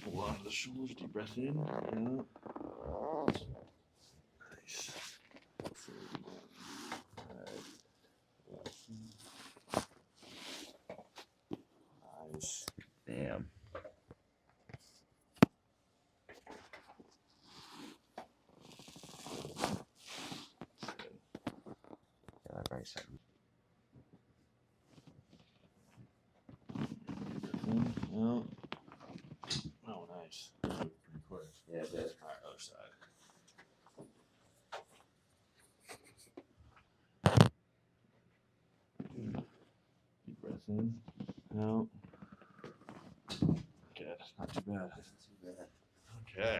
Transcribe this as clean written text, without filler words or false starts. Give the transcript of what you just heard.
Pull onto the shoulders, deep breath in. Yeah. Nice. Nice. Damn. Yeah, that right side. Yeah. Oh, nice. Pretty quick. Yeah, it did. All right, other side. Deep breath in. Out. Good. Not too bad. Too bad. Okay.